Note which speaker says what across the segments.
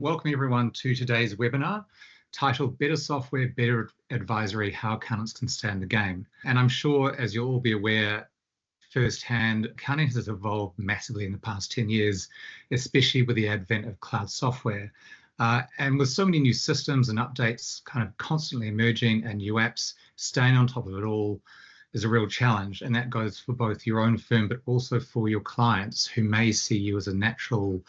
Speaker 1: Welcome everyone to today's webinar titled Better Software, Better Advisory, How Accountants Can Stay in the Game. And I'm sure, as you'll all be aware firsthand, accounting has evolved massively in the past 10 years, especially with the advent of cloud software. And with so many new systems and updates kind of constantly emerging and new apps, staying on top of it all is a real challenge, and that goes for both your own firm but also for your clients who may see you as a natural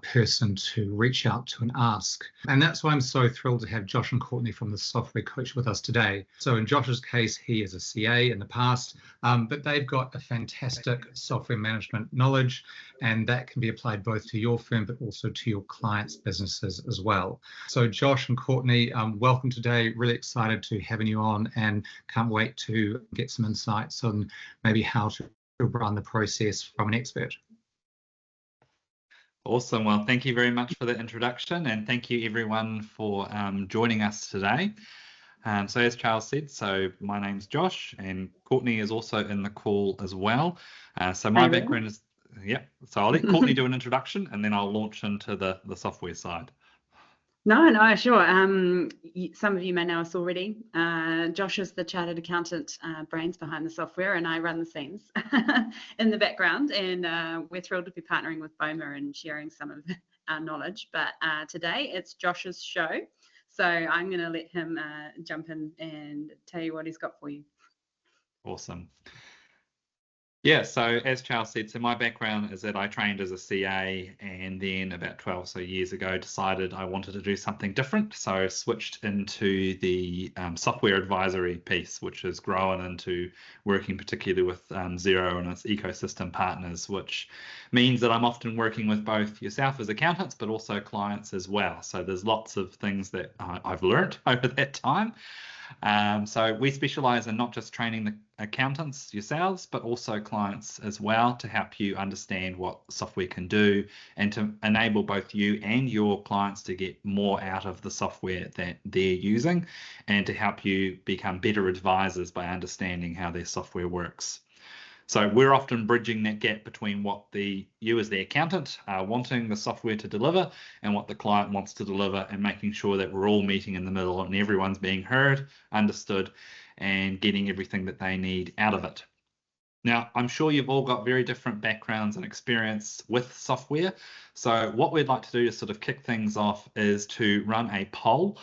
Speaker 1: person to reach out to and ask. And that's why I'm so thrilled to have Josh and Courtney from the Software Coach with us today. So in Josh's case, he is a CA in the past, but they've got a fantastic software management knowledge, and that can be applied both to your firm but also to your clients' businesses as well. So Josh and Courtney, welcome today. Really excited to having you on, and can't wait to get some insights on maybe how to run the process from an expert.
Speaker 2: Awesome. Well, thank you very much for the introduction, and thank you everyone for joining us today. So as Charles said, my name's Josh, and Courtney is also in the call as well. So my background is, so I'll let Courtney do an introduction, and then I'll launch into the software side.
Speaker 3: No, sure. Some of you may know us already. Josh is the chartered accountant brains behind the software, and I run the scenes in the background. And we're thrilled to be partnering with BOMA and sharing some of our knowledge. But today it's Josh's show, so I'm going to let him jump in and tell you what he's got for you.
Speaker 2: Awesome. Yeah, so as Charles said, so my background is that I trained as a CA, and then about 12 so years ago decided I wanted to do something different. So I switched into the software advisory piece, which has grown into working particularly with Xero and its ecosystem partners, which means that I'm often working with both yourself as accountants, but also clients as well. So there's lots of things that I've learned over that time. So we specialize in not just training the accountants yourselves, but also clients as well, to help you understand what software can do and to enable both you and your clients to get more out of the software that they're using, and to help you become better advisors by understanding how their software works. So we're often bridging that gap between what you as the accountant are wanting the software to deliver and what the client wants to deliver, and making sure that we're all meeting in the middle and everyone's being heard, understood, and getting everything that they need out of it. Now, I'm sure you've all got very different backgrounds and experience with software. So what we'd like to do to sort of kick things off is to run a poll,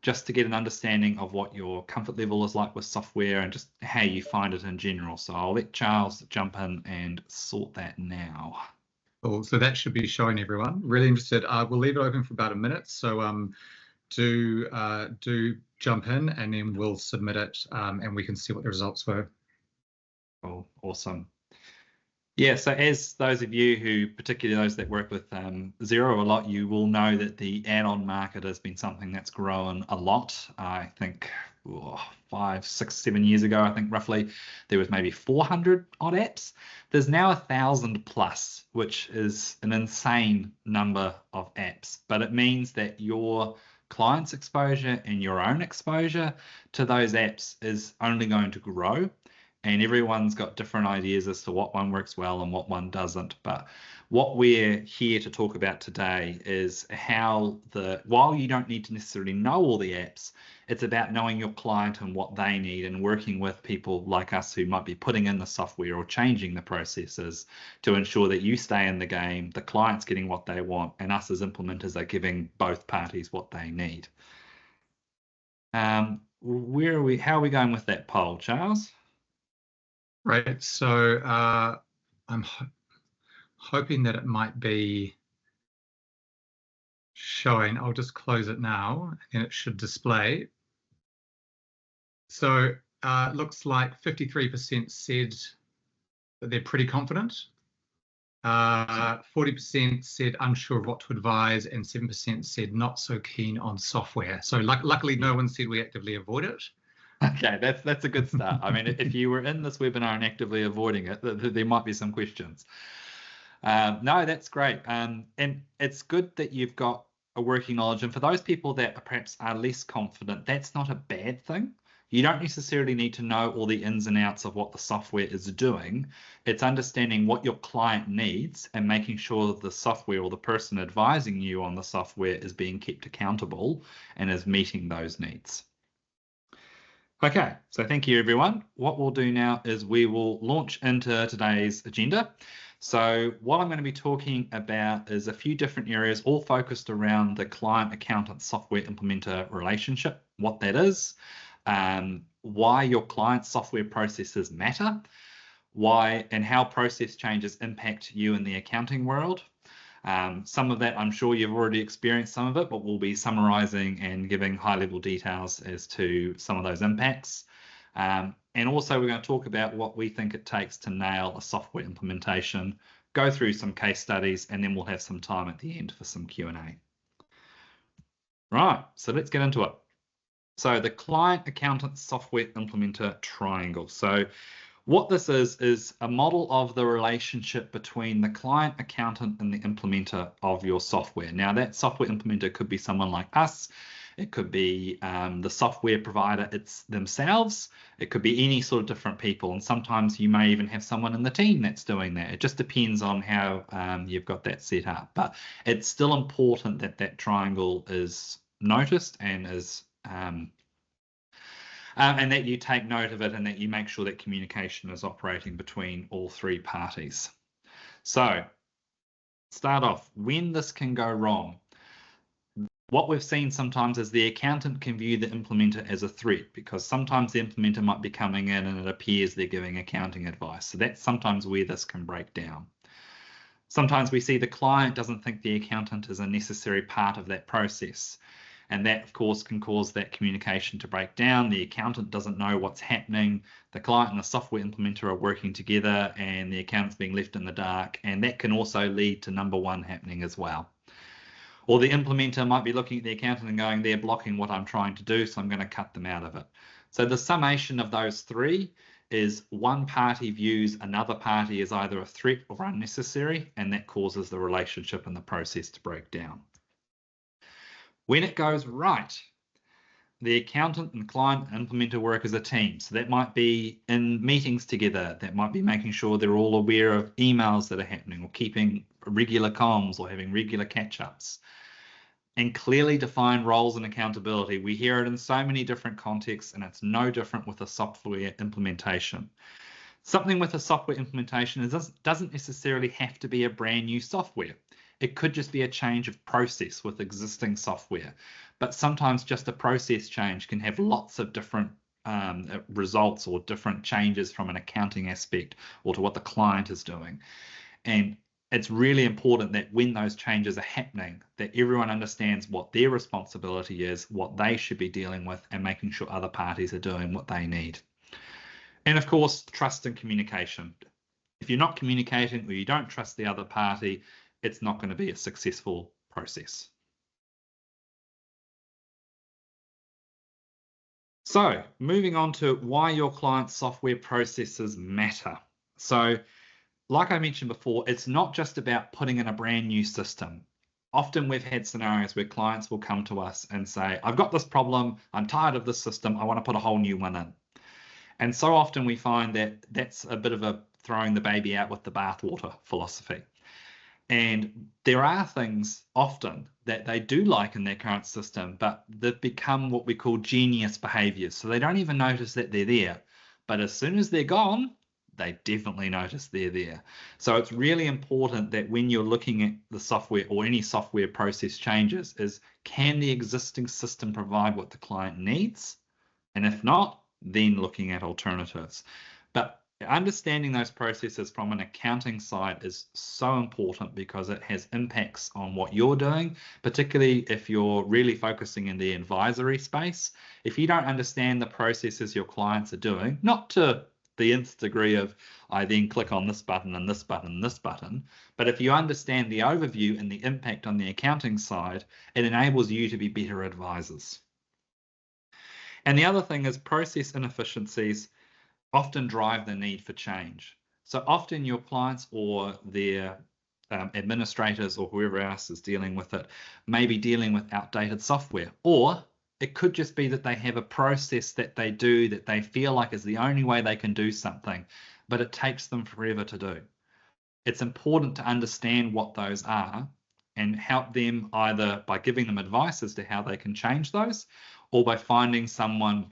Speaker 2: just to get an understanding of what your comfort level is like with software and just how you find it in general. So I'll let Charles jump in and sort that now.
Speaker 1: Cool. So that should be showing everyone. Really interested. We'll leave it open for about a minute. So do jump in, and then we'll submit it, and we can see what the results were.
Speaker 2: Cool. Awesome. Yeah, so as those of you who, particularly those that work with Xero a lot, you will know that the add-on market has been something that's grown a lot. I think 5, 6, 7 years ago, I think roughly, there was maybe 400 odd apps. There's now 1,000 plus, which is an insane number of apps, but it means that your client's exposure and your own exposure to those apps is only going to grow. And everyone's got different ideas as to what one works well and what one doesn't. But what we're here to talk about today is how while you don't need to necessarily know all the apps, it's about knowing your client and what they need, and working with people like us who might be putting in the software or changing the processes to ensure that you stay in the game, the client's getting what they want, and us as implementers are giving both parties what they need. How are we going with that poll, Charles?
Speaker 1: Right, so I'm hoping that it might be showing. I'll just close it now, and it should display. So it looks like 53% said that they're pretty confident. 40% said unsure of what to advise, and 7% said not so keen on software. So luckily, no one said we actively avoid it.
Speaker 2: Okay, that's a good start. I mean, if you were in this webinar and actively avoiding it, there might be some questions. No, that's great. And it's good that you've got a working knowledge. And for those people that perhaps are less confident, that's not a bad thing. You don't necessarily need to know all the ins and outs of what the software is doing. It's understanding what your client needs and making sure that the software or the person advising you on the software is being kept accountable and is meeting those needs. Okay, so thank you everyone. What we'll do now is we will launch into today's agenda. So what I'm going to be talking about is a few different areas, all focused around the client accountant software implementer relationship, what that is, why your client software processes matter, why and how process changes impact you in the accounting world. Some of that I'm sure you've already experienced some of it, but we'll be summarizing and giving high-level details as to some of those impacts. And also we're going to talk about what we think it takes to nail a software implementation, go through some case studies, and then we'll have some time at the end for some Q&A. Right, so let's get into it. So the client accountant software implementer triangle. So what this is a model of the relationship between the client accountant and the implementer of your software. Now that software implementer could be someone like us. It could be the software provider themselves. It could be any sort of different people. And sometimes you may even have someone in the team that's doing that. It just depends on how you've got that set up. But it's still important that that triangle is noticed and is and that you take note of it and that you make sure that communication is operating between all three parties. So start off, when this can go wrong. What we've seen sometimes is the accountant can view the implementer as a threat, because sometimes the implementer might be coming in and it appears they're giving accounting advice. So that's sometimes where this can break down. Sometimes we see the client doesn't think the accountant is a necessary part of that process. And that, of course, can cause that communication to break down. The accountant doesn't know what's happening. The client and the software implementer are working together and the accountant's being left in the dark. And that can also lead to number one happening as well. Or the implementer might be looking at the accountant and going, they're blocking what I'm trying to do, so I'm going to cut them out of it. So the summation of those three is one party views another party as either a threat or unnecessary, and that causes the relationship and the process to break down. When it goes right, the accountant and client implementer work as a team. So that might be in meetings together. That might be making sure they're all aware of emails that are happening, or keeping regular comms, or having regular catch-ups. And clearly define roles and accountability. We hear it in so many different contexts, and it's no different with a software implementation. Something with a software implementation doesn't necessarily have to be a brand new software. It could just be a change of process with existing software. But sometimes just a process change can have lots of different results or different changes from an accounting aspect or to what the client is doing. And it's really important that when those changes are happening, that everyone understands what their responsibility is, what they should be dealing with, and making sure other parties are doing what they need. And of course, trust and communication. If you're not communicating or you don't trust the other party, it's not going to be a successful process. So moving on to why your client's software processes matter. So like I mentioned before, it's not just about putting in a brand new system. Often we've had scenarios where clients will come to us and say, I've got this problem, I'm tired of this system, I want to put a whole new one in. And so often we find that that's a bit of a throwing the baby out with the bathwater philosophy. And there are things often that they do like in their current system, but they've become what we call genius behaviors. So they don't even notice that they're there. But as soon as they're gone, they definitely notice they're there. So it's really important that when you're looking at the software or any software process changes is, can the existing system provide what the client needs? And if not, then looking at alternatives. But understanding those processes from an accounting side is so important because it has impacts on what you're doing, particularly if you're really focusing in the advisory space. If you don't understand the processes your clients are doing, not to the nth degree of I then click on this button and this button and this button, but if you understand the overview and the impact on the accounting side, it enables you to be better advisors. And the other thing is process inefficiencies often drive the need for change. So often your clients or their administrators or whoever else is dealing with it may be dealing with outdated software, or it could just be that they have a process that they do that they feel like is the only way they can do something, but it takes them forever to do. It's important to understand what those are and help them either by giving them advice as to how they can change those, or by finding someone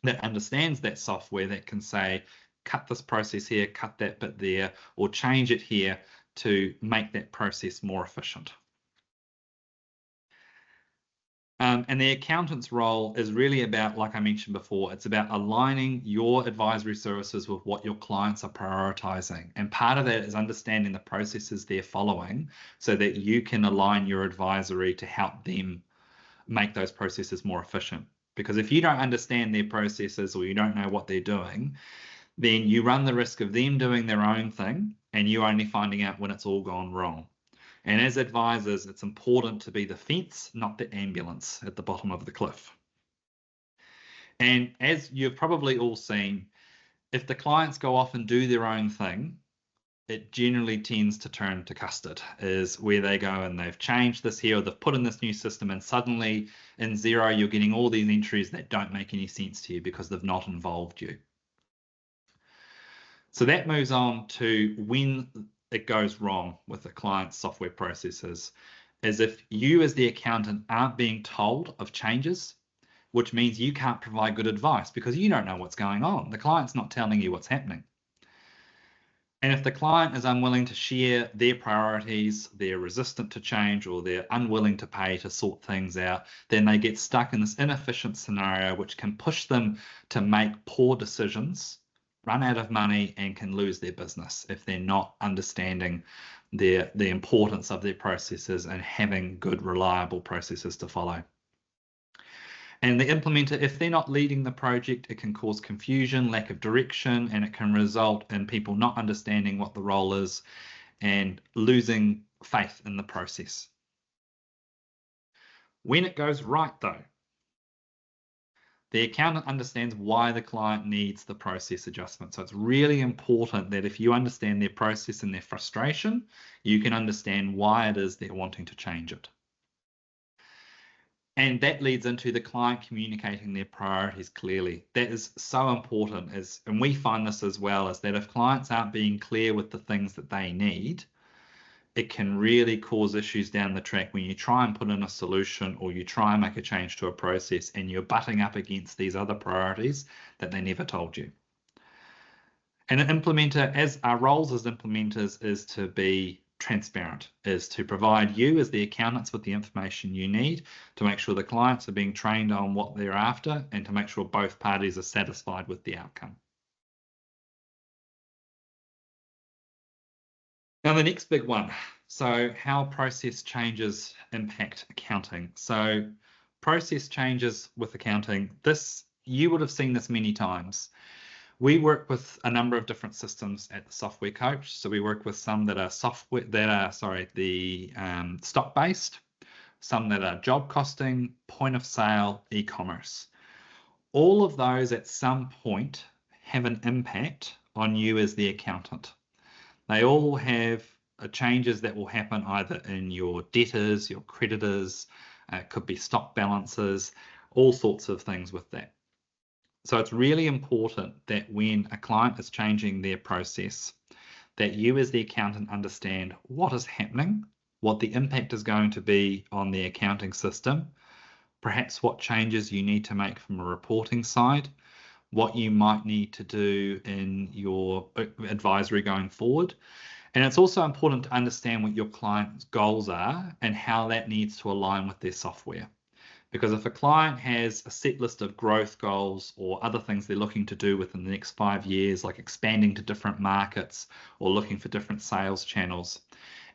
Speaker 2: that understands that software that can say, cut this process here, cut that bit there, or change it here to make that process more efficient. And the accountant's role is really about, like I mentioned before, it's about aligning your advisory services with what your clients are prioritizing. And part of that is understanding the processes they're following so that you can align your advisory to help them make those processes more efficient. Because if you don't understand their processes or you don't know what they're doing, then you run the risk of them doing their own thing and you only finding out when it's all gone wrong. And as advisors, it's important to be the fence, not the ambulance at the bottom of the cliff. And as you've probably all seen, if the clients go off and do their own thing, it generally tends to turn to custard, is where they go and they've changed this here, or they've put in this new system, and suddenly in Xero, you're getting all these entries that don't make any sense to you because they've not involved you. So that moves on to when it goes wrong with the client's software processes, is if you as the accountant aren't being told of changes, which means you can't provide good advice because you don't know what's going on. The client's not telling you what's happening. And if the client is unwilling to share their priorities, they're resistant to change, or they're unwilling to pay to sort things out, then they get stuck in this inefficient scenario, which can push them to make poor decisions, run out of money, and can lose their business if they're not understanding the importance of their processes and having good, reliable processes to follow. And the implementer, if they're not leading the project, it can cause confusion, lack of direction, and it can result in people not understanding what the role is and losing faith in the process. When it goes right, though, the accountant understands why the client needs the process adjustment. So it's really important that if you understand their process and their frustration, you can understand why it is they're wanting to change it. And that leads into the client communicating their priorities clearly. That is so important, and we find this as well, is that if clients aren't being clear with the things that they need, it can really cause issues down the track when you try and put in a solution or you try and make a change to a process and you're butting up against these other priorities that they never told you. And an implementer, as our roles as implementers, is to be transparent, is to provide you as the accountants with the information you need to make sure the clients are being trained on what they're after and to make sure both parties are satisfied with the outcome. Now the next big one, so how process changes impact accounting. So process changes with accounting, you would have seen this many times. We work with a number of different systems at the Software Coach. So we work with some that are stock-based, some that are job costing, point of sale, e-commerce. All of those at some point have an impact on you as the accountant. They all have changes that will happen either in your debtors, your creditors, it could be stock balances, all sorts of things with that. So it's really important that when a client is changing their process, that you as the accountant understand what is happening, what the impact is going to be on the accounting system, perhaps what changes you need to make from a reporting side, what you might need to do in your advisory going forward. And it's also important to understand what your client's goals are and how that needs to align with their software. Because if a client has a set list of growth goals or other things they're looking to do within the next 5 years, like expanding to different markets or looking for different sales channels,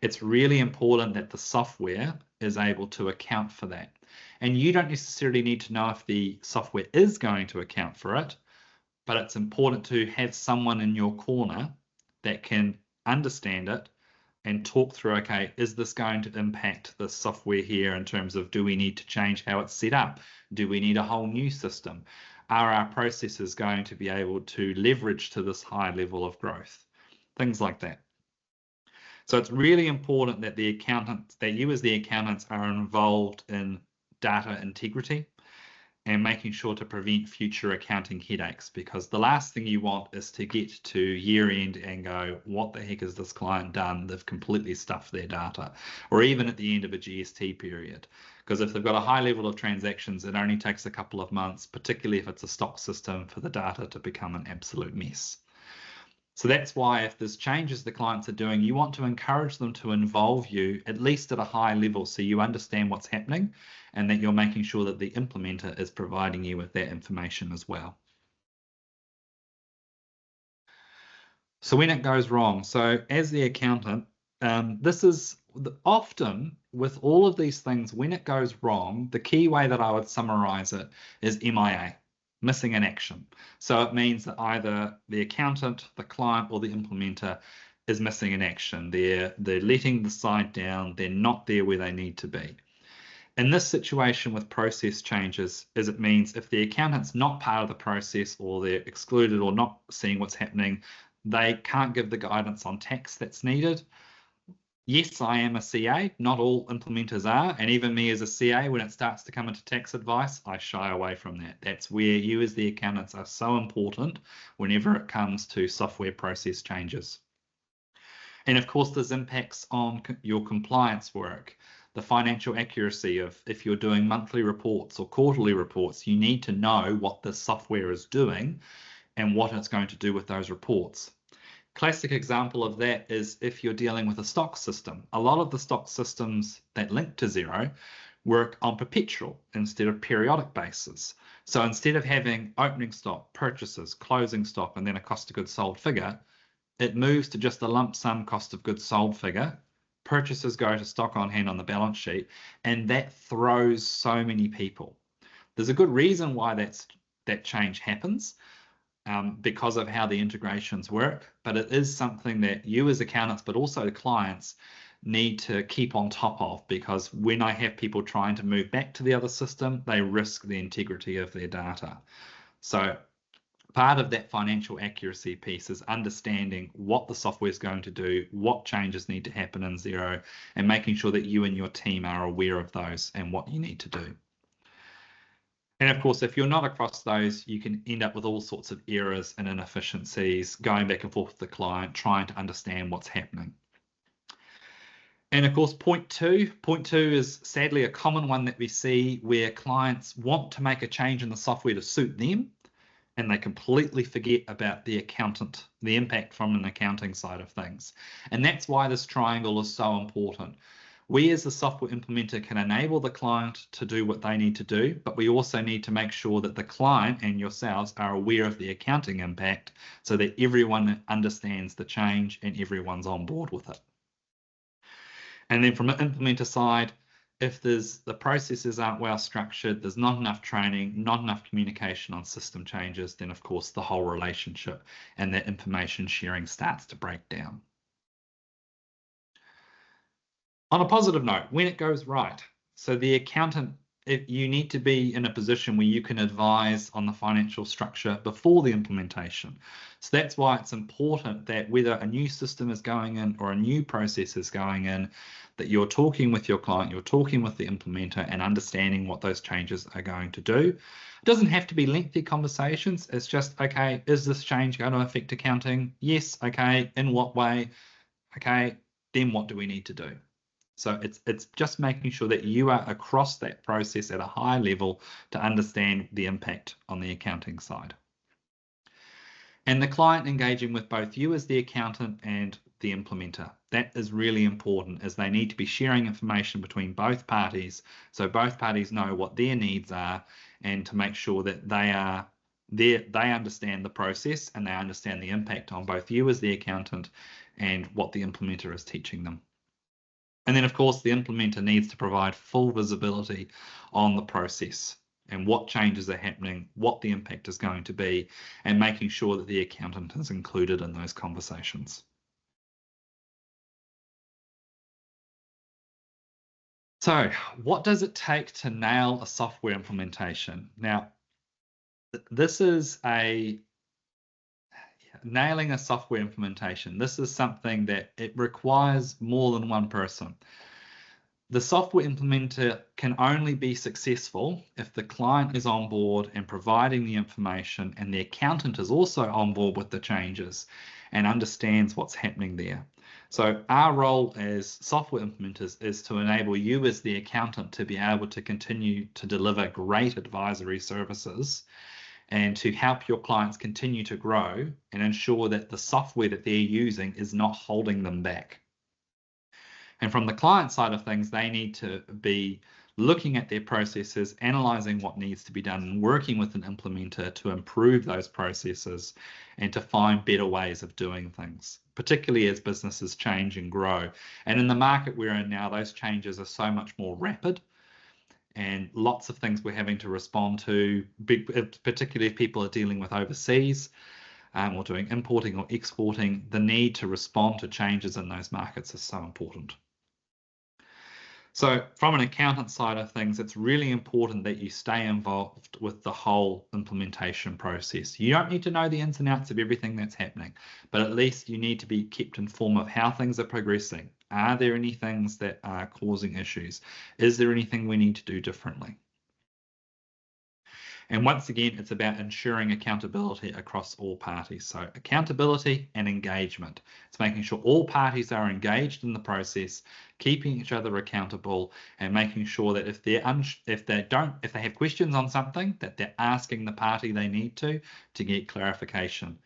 Speaker 2: it's really important that the software is able to account for that. And you don't necessarily need to know if the software is going to account for it, but it's important to have someone in your corner that can understand it and talk through, okay, is this going to impact the software here in terms of, do we need to change how it's set up? Do we need a whole new system? Are our processes going to be able to leverage to this high level of growth? Things like that. So it's really important that you as the accountants are involved in data integrity and making sure to prevent future accounting headaches, because the last thing you want is to get to year end and go, what the heck has this client done? They've completely stuffed their data, or even at the end of a GST period. Because if they've got a high level of transactions, it only takes a couple of months, particularly if it's a stock system, for the data to become an absolute mess. So that's why if there's changes the clients are doing, you want to encourage them to involve you at least at a high level so you understand what's happening and that you're making sure that the implementer is providing you with that information as well. So when it goes wrong, so as the accountant, this is often with all of these things, when it goes wrong, the key way that I would summarize it is MIA. Missing in action. So it means that either the accountant, the client, or the implementer is missing in action. They're letting the side down. They're not there where they need to be. In this situation with process changes, is it means if the accountant's not part of the process, or they're excluded or not seeing what's happening, they can't give the guidance on tax that's needed. Yes, I am a CA. Not all implementers are. And even me as a CA, when it starts to come into tax advice, I shy away from that. That's where you as the accountants are so important whenever it comes to software process changes. And of course, there's impacts on your compliance work, the financial accuracy of if you're doing monthly reports or quarterly reports, you need to know what the software is doing and what it's going to do with those reports. Classic example of that is if you're dealing with a stock system. A lot of the stock systems that link to Xero work on perpetual instead of periodic basis. So instead of having opening stock, purchases, closing stock, and then a cost of goods sold figure, it moves to just a lump sum cost of goods sold figure. Purchases go to stock on hand on the balance sheet, and that throws so many people. There's a good reason why that change happens. Because of how the integrations work, but it is something that you as accountants, but also the clients, need to keep on top of, because when I have people trying to move back to the other system, they risk the integrity of their data. So part of that financial accuracy piece is understanding what the software is going to do, what changes need to happen in Xero, and making sure that you and your team are aware of those and what you need to do. And of course, if you're not across those, you can end up with all sorts of errors and inefficiencies, going back and forth with the client, trying to understand what's happening. And of course, point two is sadly a common one that we see where clients want to make a change in the software to suit them, and they completely forget about the accountant, the impact from an accounting side of things. And that's why this triangle is so important. We as the software implementer can enable the client to do what they need to do, but we also need to make sure that the client and yourselves are aware of the accounting impact so that everyone understands the change and everyone's on board with it. And then from an implementer side, if the processes aren't well structured, there's not enough training, not enough communication on system changes, then of course the whole relationship and that information sharing starts to break down. On a positive note, when it goes right, so the accountant, you need to be in a position where you can advise on the financial structure before the implementation. So that's why it's important that whether a new system is going in or a new process is going in, that you're talking with your client, you're talking with the implementer and understanding what those changes are going to do. It doesn't have to be lengthy conversations. It's just, okay, is this change going to affect accounting? Yes, okay, in what way? Okay, then what do we need to do? So it's just making sure that you are across that process at a high level to understand the impact on the accounting side. And the client engaging with both you as the accountant and the implementer. That is really important, as they need to be sharing information between both parties so both parties know what their needs are, and to make sure that they understand the process and they understand the impact on both you as the accountant and what the implementer is teaching them. And then, of course, the implementer needs to provide full visibility on the process and what changes are happening, what the impact is going to be, and making sure that the accountant is included in those conversations. So, what does it take to nail a software implementation? Now, this is nailing a software implementation. This is something that it requires more than one person. The software implementer can only be successful if the client is on board and providing the information, and the accountant is also on board with the changes and understands what's happening there. So our role as software implementers is to enable you as the accountant to be able to continue to deliver great advisory services and to help your clients continue to grow and ensure that the software that they're using is not holding them back. And from the client side of things, they need to be looking at their processes, analyzing what needs to be done, and working with an implementer to improve those processes and to find better ways of doing things, particularly as businesses change and grow. And in the market we're in now, those changes are so much more rapid, and lots of things we're having to respond to, particularly if people are dealing with overseas or doing importing or exporting. The need to respond to changes in those markets is so important. So from an accountant side of things, it's really important that you stay involved with the whole implementation process. You don't need to know the ins and outs of everything that's happening, but at least you need to be kept informed of how things are progressing. Are there any things that are causing issues? Is there anything we need to do differently? And once again, it's about ensuring accountability across all parties. So accountability and engagement. It's making sure all parties are engaged in the process, keeping each other accountable, and making sure that if they have questions on something, that they're asking the party they need to get clarification.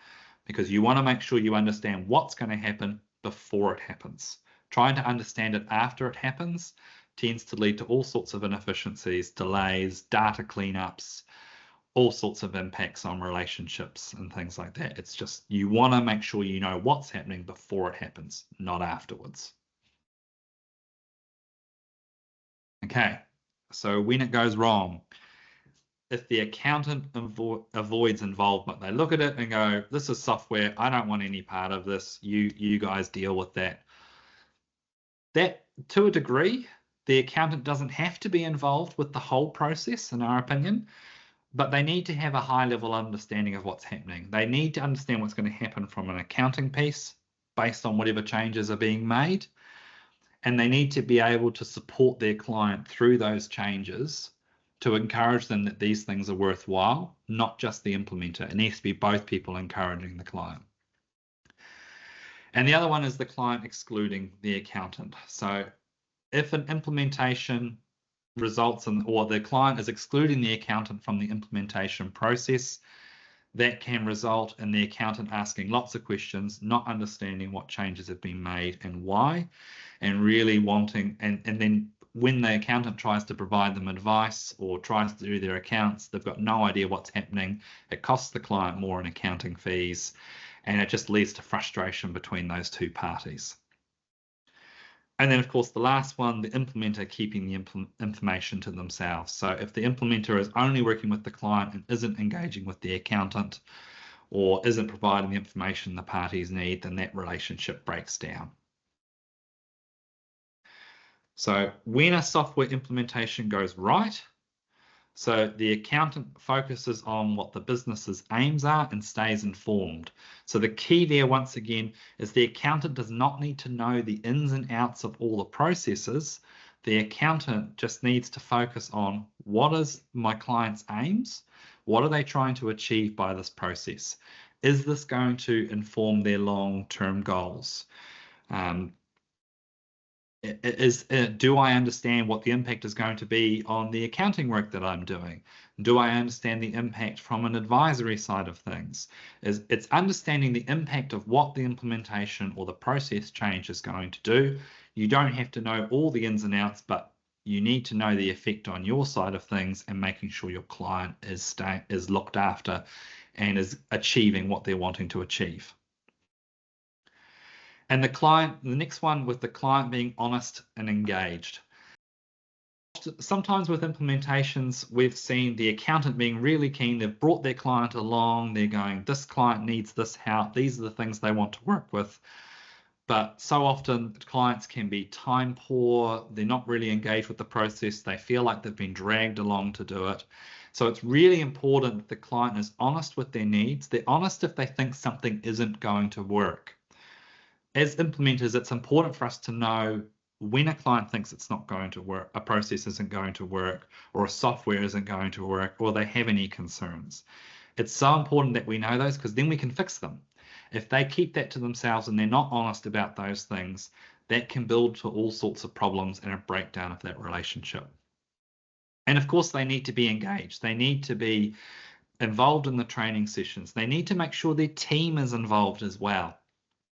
Speaker 2: Because you want to make sure you understand what's going to happen before it happens. Trying to understand it after it happens tends to lead to all sorts of inefficiencies, delays, data cleanups, all sorts of impacts on relationships and things like that. It's just, you want to make sure you know what's happening before it happens, not afterwards. Okay, so when it goes wrong, if the accountant avoids involvement, they look at it and go, this is software, I don't want any part of this, you guys deal with that. That, to a degree, the accountant doesn't have to be involved with the whole process, in our opinion, but they need to have a high-level understanding of what's happening. They need to understand what's going to happen from an accounting piece based on whatever changes are being made, and they need to be able to support their client through those changes to encourage them that these things are worthwhile, not just the implementer. It needs to be both people encouraging the client. And the other one is the client excluding the accountant. So if an implementation results in, or the client is excluding the accountant from the implementation process, that can result in the accountant asking lots of questions, not understanding what changes have been made and why, and really wanting, and then when the accountant tries to provide them advice or tries to do their accounts, they've got no idea what's happening. It costs the client more in accounting fees, and it just leads to frustration between those two parties. And then, of course, the last one, the implementer keeping the information to themselves. So if the implementer is only working with the client and isn't engaging with the accountant or isn't providing the information the parties need, then that relationship breaks down. So when a software implementation goes right, so the accountant focuses on what the business's aims are and stays informed. So the key there, once again, is the accountant does not need to know the ins and outs of all the processes. The accountant just needs to focus on what is my client's aims? What are they trying to achieve by this process? Is this going to inform their long-term goals? Do I understand what the impact is going to be on the accounting work that I'm doing? Do I understand the impact from an advisory side of things? It's understanding the impact of what the implementation or the process change is going to do. You don't have to know all the ins and outs, but you need to know the effect on your side of things and making sure your client is looked after and is achieving what they're wanting to achieve. And the next one, with the client being honest and engaged. Sometimes with implementations, we've seen the accountant being really keen. They've brought their client along. They're going, this client needs this help. These are the things they want to work with. But so often clients can be time poor. They're not really engaged with the process. They feel like they've been dragged along to do it. So it's really important that the client is honest with their needs. They're honest if they think something isn't going to work. As implementers, it's important for us to know when a client thinks it's not going to work, a process isn't going to work, or a software isn't going to work, or they have any concerns. It's so important that we know those, because then we can fix them. If they keep that to themselves and they're not honest about those things, that can build to all sorts of problems and a breakdown of that relationship. And of course, they need to be engaged. They need to be involved in the training sessions. They need to make sure their team is involved as well.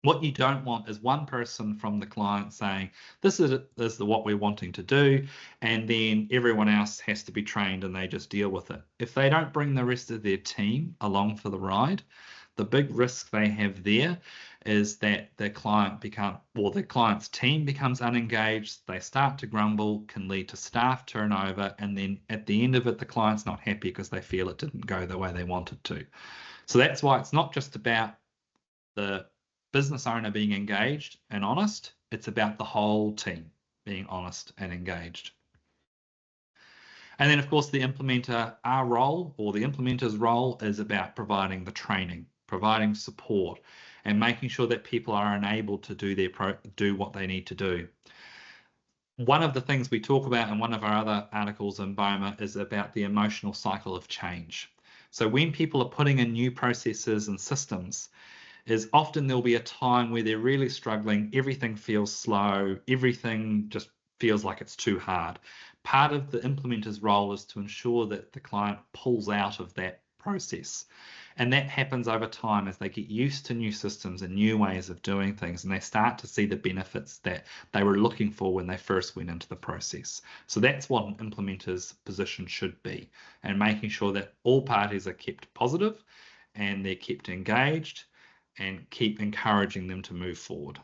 Speaker 2: What you don't want is one person from the client saying, this is what we're wanting to do, and then everyone else has to be trained and they just deal with it. If they don't bring the rest of their team along for the ride, the big risk they have there is that the client's team becomes unengaged, they start to grumble, can lead to staff turnover, and then at the end of it, the client's not happy because they feel it didn't go the way they wanted to. So that's why it's not just about the business owner being engaged and honest, it's about the whole team being honest and engaged. And then, of course, the implementer, our role, or the implementer's role, is about providing the training, providing support, and making sure that people are enabled to do what they need to do. One of the things we talk about in one of our other articles in BOMA is about the emotional cycle of change. So when people are putting in new processes and systems, is often there'll be a time where they're really struggling, everything feels slow, everything just feels like it's too hard. Part of the implementer's role is to ensure that the client pulls out of that process. And that happens over time as they get used to new systems and new ways of doing things, and they start to see the benefits that they were looking for when they first went into the process. So that's what an implementer's position should be, and making sure that all parties are kept positive and they're kept engaged, and keep encouraging them to move forward.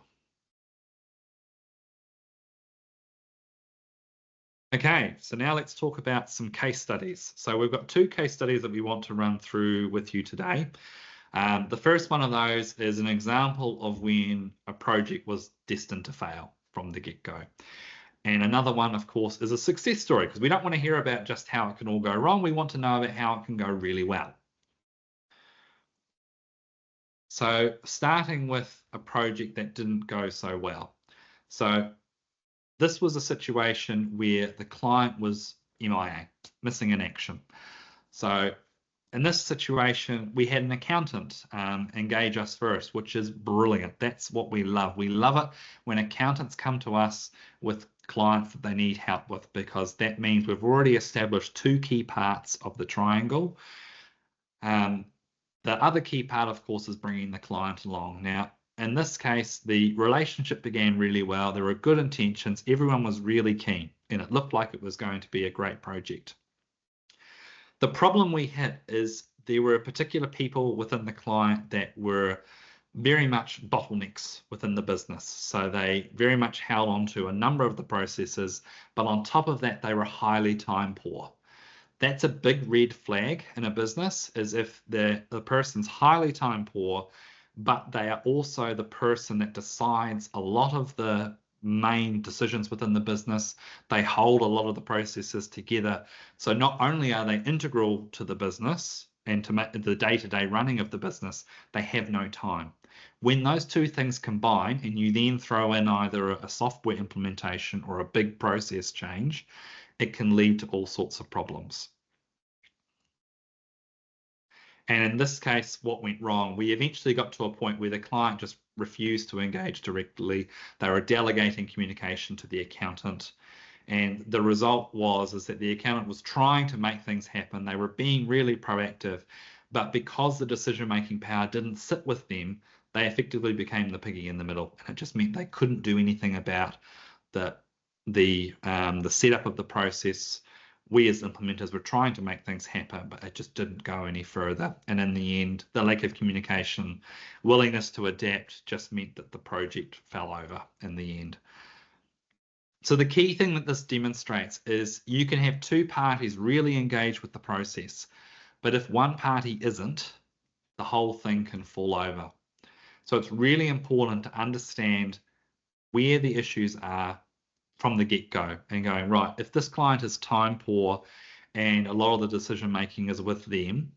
Speaker 2: Okay, so now let's talk about some case studies. So we've got 2 case studies that we want to run through with you today. The first one of those is an example of when a project was destined to fail from the get-go. And another one, of course, is a success story, because we don't want to hear about just how it can all go wrong. We want to know about how it can go really well. So starting with a project that didn't go so well. So this was a situation where the client was MIA, missing in action. So in this situation, we had an accountant engage us first, which is brilliant. That's what we love. We love it when accountants come to us with clients that they need help with, because that means we've already established 2 key parts of the triangle. The other key part, of course, is bringing the client along. Now, in this case, the relationship began really well. There were good intentions. Everyone was really keen, and it looked like it was going to be a great project. The problem we hit is there were particular people within the client that were very much bottlenecks within the business. So they very much held on to a number of the processes, but on top of that, they were highly time poor. That's a big red flag in a business, is if the person's highly time poor, but they are also the person that decides a lot of the main decisions within the business. They hold a lot of the processes together. So not only are they integral to the business and to the day-to-day running of the business, they have no time. When those 2 things combine, and you then throw in either a software implementation or a big process change, it can lead to all sorts of problems. And in this case, what went wrong? We eventually got to a point where the client just refused to engage directly. They were delegating communication to the accountant. And the result is that the accountant was trying to make things happen. They were being really proactive, but because the decision-making power didn't sit with them, they effectively became the piggy in the middle. And it just meant they couldn't do anything about the setup of the process. We as implementers were trying to make things happen, but it just didn't go any further. And in the end, the lack of communication, willingness to adapt, just meant that the project fell over in the end. So the key thing that this demonstrates is you can have 2 parties really engaged with the process, but if one party isn't, the whole thing can fall over. So it's really important to understand where the issues are from the get-go and going, right, if this client is time poor and a lot of the decision making is with them,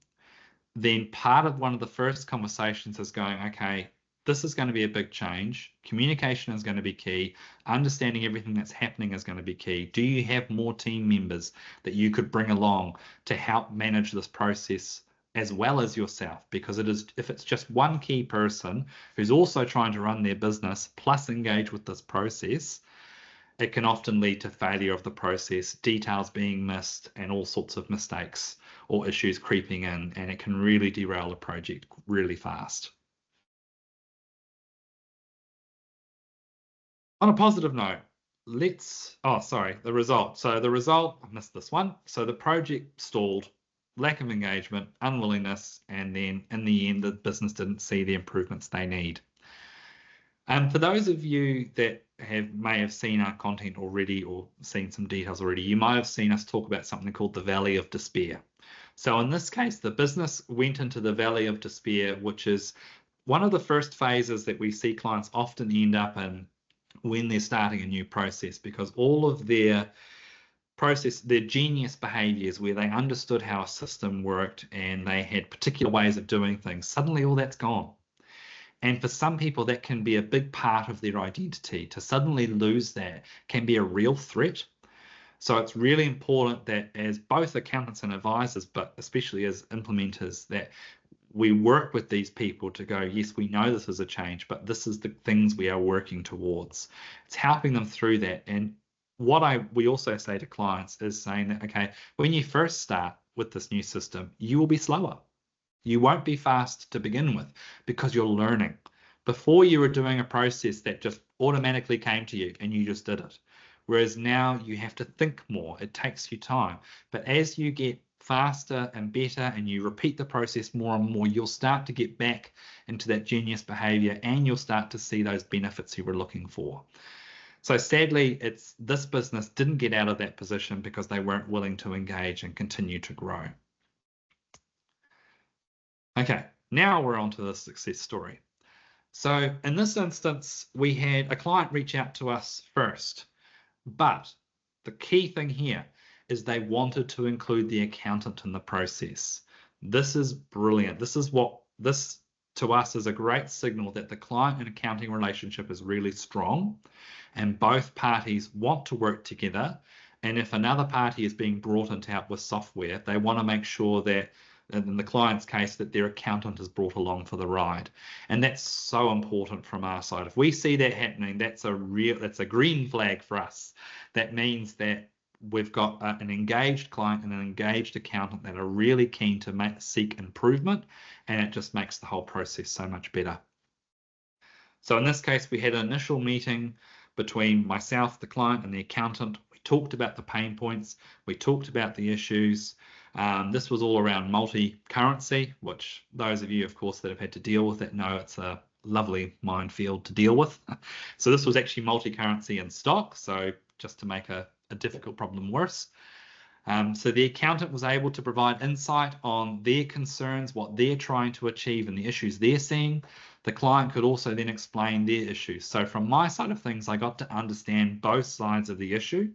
Speaker 2: then part of one of the first conversations is going, okay, this is going to be a big change. Communication is going to be key. Understanding everything that's happening is going to be key. Do you have more team members that you could bring along to help manage this process as well as yourself? Because if it's just one key person who's also trying to run their business plus engage with this process, it can often lead to failure of the process, details being missed, and all sorts of mistakes or issues creeping in, and it can really derail a project really fast. On a positive note, the result. So the result, I missed this one. So the project stalled, lack of engagement, unwillingness, and then in the end, the business didn't see the improvements they need. For those of you that may have seen our content already or seen some details already, you might have seen us talk about something called the Valley of Despair. So in this case, the business went into the Valley of Despair, which is one of the first phases that we see clients often end up in when they're starting a new process, because all of their genius behaviors where they understood how a system worked and they had particular ways of doing things, suddenly all that's gone. And for some people, that can be a big part of their identity. To suddenly lose that can be a real threat. So it's really important that as both accountants and advisors, but especially as implementers, that we work with these people to go, yes, we know this is a change, but this is the things we are working towards. It's helping them through that. And what we also say to clients is saying that, okay, when you first start with this new system, you will be slower. You won't be fast to begin with because you're learning. Before, you were doing a process that just automatically came to you and you just did it. Whereas now you have to think more. It takes you time. But as you get faster and better and you repeat the process more and more, you'll start to get back into that genius behavior and you'll start to see those benefits you were looking for. So sadly, this business didn't get out of that position because they weren't willing to engage and continue to grow. Okay, now we're on to the success story. So in this instance, we had a client reach out to us first, but the key thing here is they wanted to include the accountant in the process. This is brilliant. This to us is a great signal that the client and accounting relationship is really strong and both parties want to work together. And if another party is being brought in to help with software, they want to make sure that, in the client's case, that their accountant is brought along for the ride. And that's so important from our side. If we see that happening, that's a green flag for us. That means that we've got an engaged client and an engaged accountant that are really keen to seek improvement, and it just makes the whole process so much better. So in this case, we had an initial meeting between myself, the client, and the accountant. We talked about the pain points. We talked about the issues. This was all around multi-currency, which those of you, of course, that have had to deal with it know it's a lovely minefield to deal with. So this was actually multi-currency in stock, so just to make a difficult problem worse. So the accountant was able to provide insight on their concerns, what they're trying to achieve and the issues they're seeing. The client could also then explain their issues. So from my side of things, I got to understand both sides of the issue,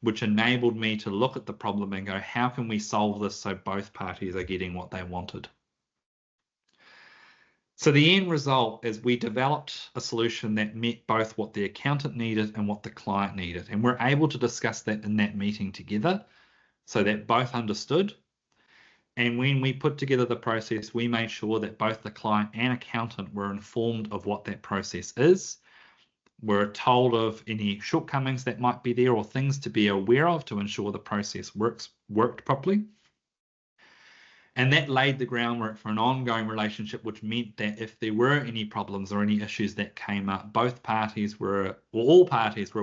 Speaker 2: which enabled me to look at the problem and go, how can we solve this so both parties are getting what they wanted? So the end result is we developed a solution that met both what the accountant needed and what the client needed. And we're able to discuss that in that meeting together so that both understood. And when we put together the process, we made sure that both the client and accountant were informed of what that process is. We're told of any shortcomings that might be there or things to be aware of to ensure the process worked properly. And that laid the groundwork for an ongoing relationship, which meant that if there were any problems or any issues that came up, all parties were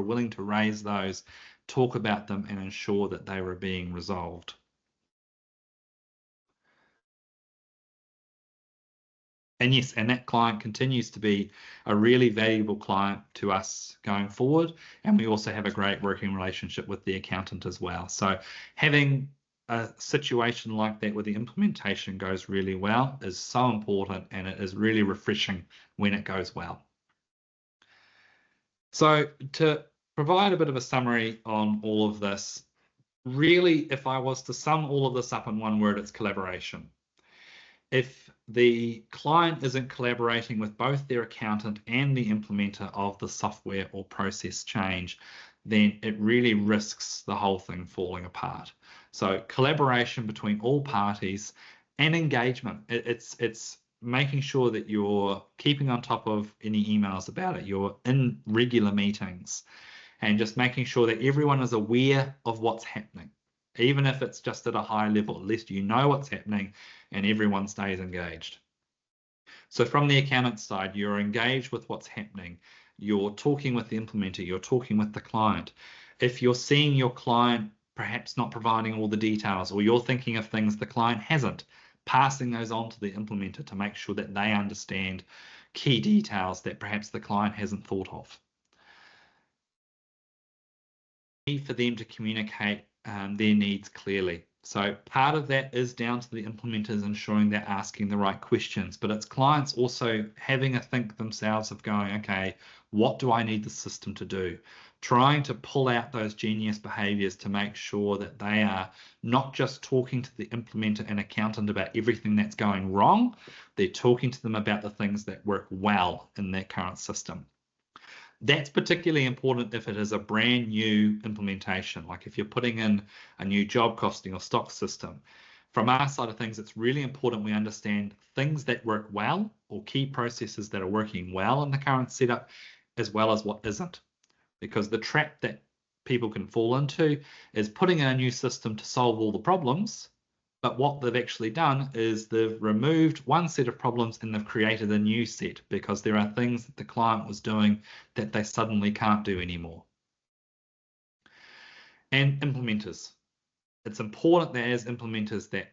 Speaker 2: willing to raise those, talk about them, and ensure that they were being resolved. And yes, and that client continues to be a really valuable client to us going forward. And we also have a great working relationship with the accountant as well. So having a situation like that where the implementation goes really well is so important, and it is really refreshing when it goes well. So to provide a bit of a summary on all of this, really, if I was to sum all of this up in one word, it's collaboration. If the client isn't collaborating with both their accountant and the implementer of the software or process change, then it really risks the whole thing falling apart. So collaboration between all parties and engagement. It's making sure that you're keeping on top of any emails about it. You're in regular meetings and just making sure that everyone is aware of what's happening. Even if it's just at a high level, at least you know what's happening and everyone stays engaged. So from the accountant side, you're engaged with what's happening. You're talking with the implementer, you're talking with the client. If you're seeing your client perhaps not providing all the details, or you're thinking of things the client hasn't, passing those on to the implementer to make sure that they understand key details that perhaps the client hasn't thought of. Need for them to communicate their needs clearly. So part of that is down to the implementers ensuring they're asking the right questions, but it's clients also having a think themselves of going, okay, what do I need the system to do? Trying to pull out those genius behaviors to make sure that they are not just talking to the implementer and accountant about everything that's going wrong, they're talking to them about the things that work well in their current system. That's particularly important if it is a brand new implementation, like if you're putting in a new job costing or stock system. From our side of things, it's really important we understand things that work well or key processes that are working well in the current setup, as well as what isn't. Because the trap that people can fall into is putting in a new system to solve all the problems, but what they've actually done is they've removed one set of problems and they've created a new set because there are things that the client was doing that they suddenly can't do anymore. And implementers. It's important that as implementers that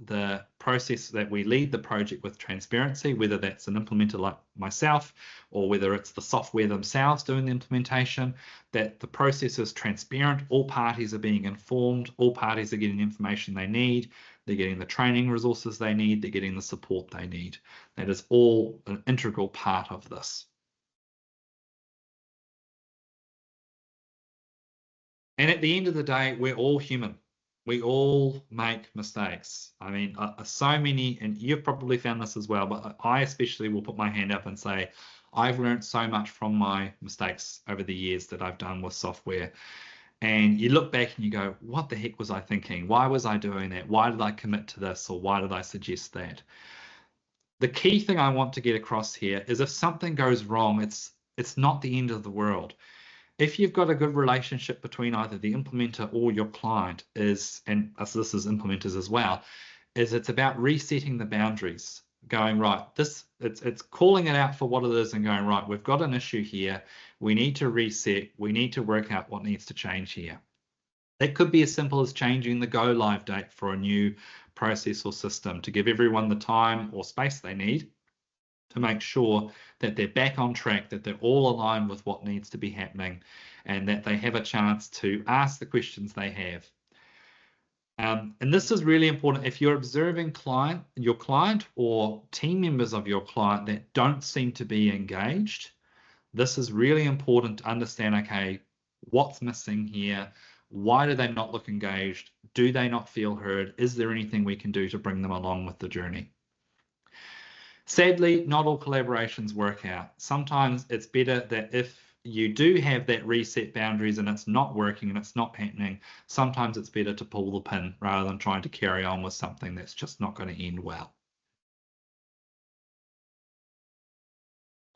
Speaker 2: the process that we lead the project with transparency, whether that's an implementer like myself or whether it's the software themselves doing the implementation, that the process is transparent, all parties are being informed, all parties are getting the information they need, they're getting the training resources they need, they're getting the support they need. That is all an integral part of this. And at the end of the day, we're all human. We all make mistakes. I mean, so many, and you've probably found this as well, but I especially will put my hand up and say, I've learned so much from my mistakes over the years that I've done with software. And you look back and you go, what the heck was I thinking? Why was I doing that? Why did I commit to this? Or why did I suggest that? The key thing I want to get across here is if something goes wrong, it's not the end of the world. If you've got a good relationship between either the implementer or your client and this is implementers as well, it's about resetting the boundaries, going, right, it's calling it out for what it is and going, right, we've got an issue here. We need to reset. We need to work out what needs to change here. It could be as simple as changing the go live date for a new process or system to give everyone the time or space they need to make sure that they're back on track, that they're all aligned with what needs to be happening, and that they have a chance to ask the questions they have. And this is really important. If you're observing your client or team members of your client that don't seem to be engaged, this is really important to understand, okay, what's missing here? Why do they not look engaged? Do they not feel heard? Is there anything we can do to bring them along with the journey? Sadly, not all collaborations work out. Sometimes it's better that if you do have that reset boundaries and it's not working and it's not happening, sometimes it's better to pull the pin rather than trying to carry on with something that's just not going to end well.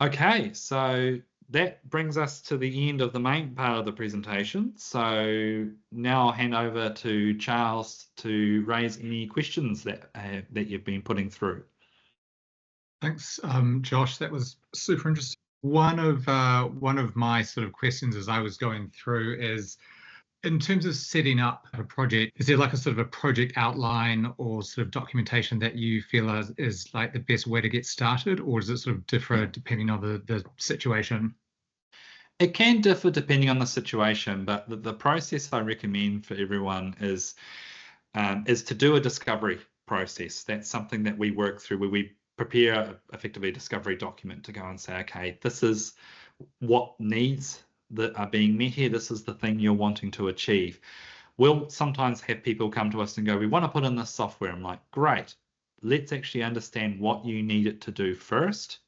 Speaker 2: Okay, so that brings us to the end of the main part of the presentation. So now I'll hand over to Charles to raise any questions that you've been putting through.
Speaker 1: Thanks, Josh. That was super interesting. One of my sort of questions as I was going through is, in terms of setting up a project, is there like a sort of a project outline or sort of documentation that you feel is like the best way to get started, or does it sort of differ depending on the situation?
Speaker 2: It can differ depending on the situation, but the process I recommend for everyone is to do a discovery process. That's something that we work through where we prepare effectively a discovery document to go and say, okay, this is what needs that are being met here. This is the thing you're wanting to achieve. We'll sometimes have people come to us and go, we want to put in this software. I'm like, great. let's actually understand what you need it to do first,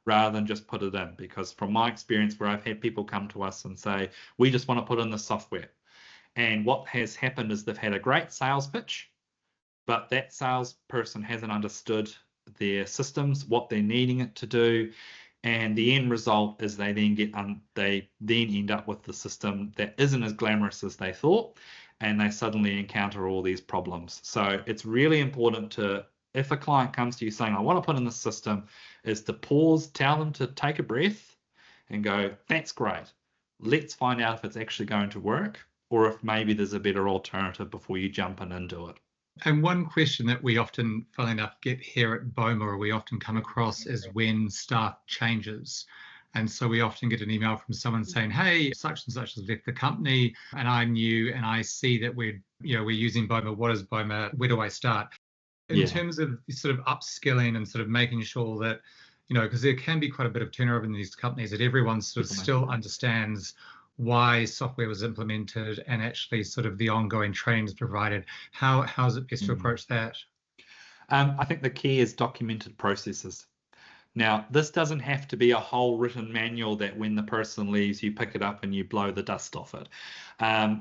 Speaker 2: rather than just put it in. Because from my experience, where I've had people come to us and say, we just want to put in the software. And what has happened is they've had a great sales pitch, but that salesperson hasn't understood their systems, what they're needing it to do. And the end result is they then end up with the system that isn't as glamorous as they thought, and they suddenly encounter all these problems. So it's really important to, if a client comes to you saying, I want to put in the system, is to pause, tell them to take a breath and go, that's great. Let's find out if it's actually going to work, or if maybe there's a better alternative before you jump in and do it.
Speaker 1: And one question that we often, funnily enough, get here at BOMA, or we often come across, is when staff changes. And so we often get an email from someone saying, hey, such and such has left the company and I'm new and I see that we're using BOMA. What is BOMA? Where do I start? In terms of sort of upskilling and sort of making sure that, because there can be quite a bit of turnover in these companies, that everyone sort of still understands why software was implemented and actually sort of the ongoing training is provided. How is it best to approach that?
Speaker 2: I think the key is documented processes. Now, this doesn't have to be a whole written manual that when the person leaves, you pick it up and you blow the dust off it.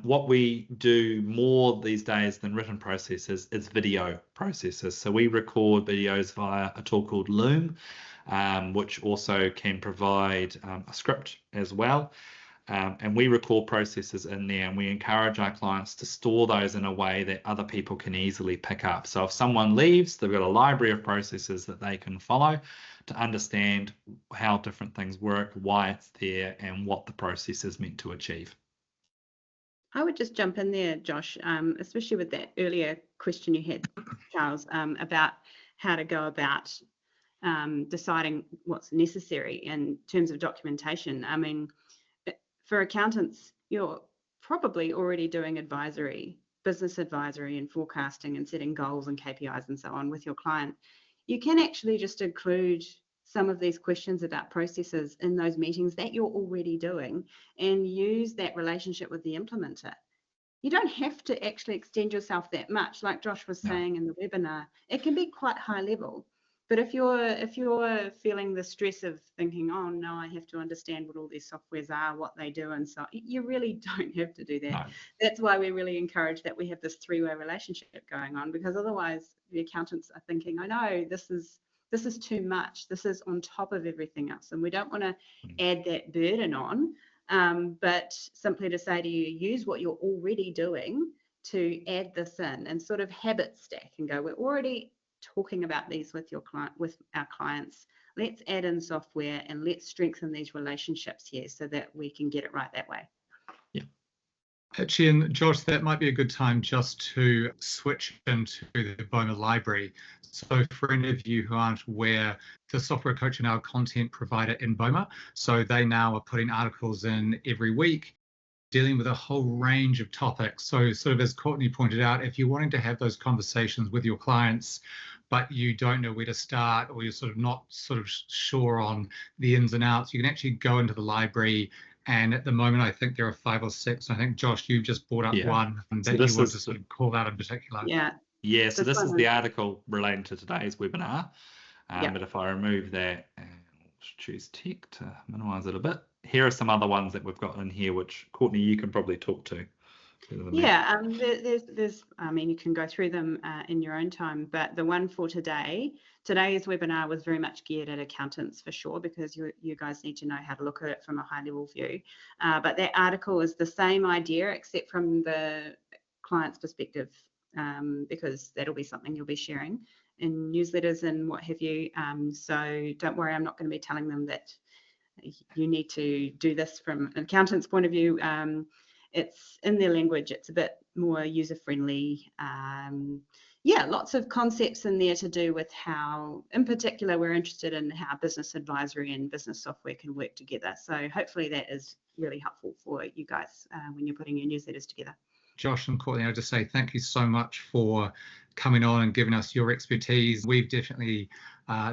Speaker 2: What we do more these days than written processes is video processes. So we record videos via a tool called Loom, which also can provide a script as well. And we record processes in there, and we encourage our clients to store those in a way that other people can easily pick up. So if someone leaves, they've got a library of processes that they can follow to understand how different things work, why it's there, and what the process is meant to achieve.
Speaker 3: I would just jump in there, Josh, especially with that earlier question you had, Charles, about how to go about deciding what's necessary in terms of documentation. I mean, for accountants, you're probably already doing advisory, business advisory and forecasting and setting goals and KPIs and so on with your client. You can actually just include some of these questions about processes in those meetings that you're already doing and use that relationship with the implementer. You don't have to actually extend yourself that much. Like Josh was saying in the webinar, it can be quite high level. But if you're feeling the stress of thinking, oh no, I have to understand what all these softwares are, what they do, and so you really don't have to do that. No. That's why we really encourage that we have this three-way relationship going on, because otherwise the accountants are thinking, I know this is too much. This is on top of everything else, and we don't want to add that burden on. But simply to say to you, use what you're already doing to add this in and sort of habit stack and go, we're already talking about these with our clients. Let's add in software and let's strengthen these relationships here so that we can get it right that way.
Speaker 1: Yeah. Actually, and Josh, that might be a good time just to switch into the BOMA library. So for any of you who aren't aware, the Software Coach and our content provider in BOMA, so they now are putting articles in every week, dealing with a whole range of topics. So sort of as Courtney pointed out, if you're wanting to have those conversations with your clients, but you don't know where to start, or you're sort of not sure on the ins and outs, you can actually go into the library. And at the moment, I think there are 5 or 6. I think, Josh, you just brought up one that you want to sort of call out in particular.
Speaker 2: Yeah, so this is the article relating to today's webinar. But if I remove that and choose tech to minimize it a bit, here are some other ones that we've got in here, which Courtney, you can probably talk to.
Speaker 3: There's I mean, you can go through them in your own time, but the one for today's webinar was very much geared at accountants for sure, because you guys need to know how to look at it from a high level view. But that article is the same idea except from the client's perspective, because that'll be something you'll be sharing in newsletters and what have you. So don't worry, I'm not going to be telling them that you need to do this from an accountant's point of view. It's in their language, it's a bit more user-friendly. Lots of concepts in there to do with how, in particular, we're interested in how business advisory and business software can work together. So hopefully that is really helpful for you guys when you're putting your newsletters together.
Speaker 1: Josh and Courtney, I'll just say thank you so much for coming on and giving us your expertise. We've definitely,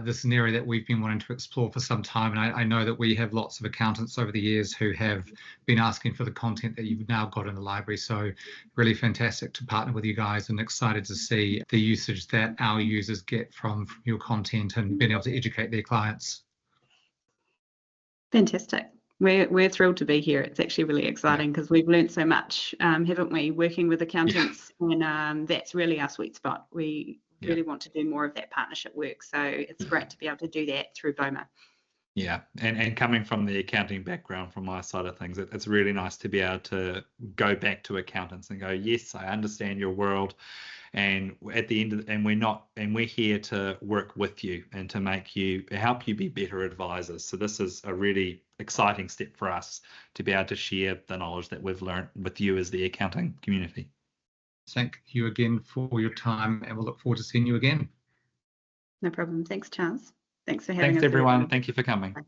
Speaker 1: this is an area that we've been wanting to explore for some time, and I know that we have lots of accountants over the years who have been asking for the content that you've now got in the library. So really fantastic to partner with you guys, and excited to see the usage that our users get from your content and being able to educate their clients.
Speaker 3: Fantastic. We're thrilled to be here. It's actually really exciting because we've learned so much, haven't we, working with accountants, and that's really our sweet spot. We really want to do more of that partnership work. So it's great to be able to do that through BOMA.
Speaker 2: Yeah, and coming from the accounting background, from my side of things, it's really nice to be able to go back to accountants and go, yes, I understand your world, and at the end of we're here to work with you and to help you be better advisors. So this is a really exciting step for us to be able to share the knowledge that we've learned with you as the accounting community.
Speaker 1: Thank you again for your time, and we'll look forward to seeing you again.
Speaker 3: No problem. Thanks, Charles. Thanks for having us.
Speaker 2: Thanks, everyone. Thank you for coming.
Speaker 3: Bye.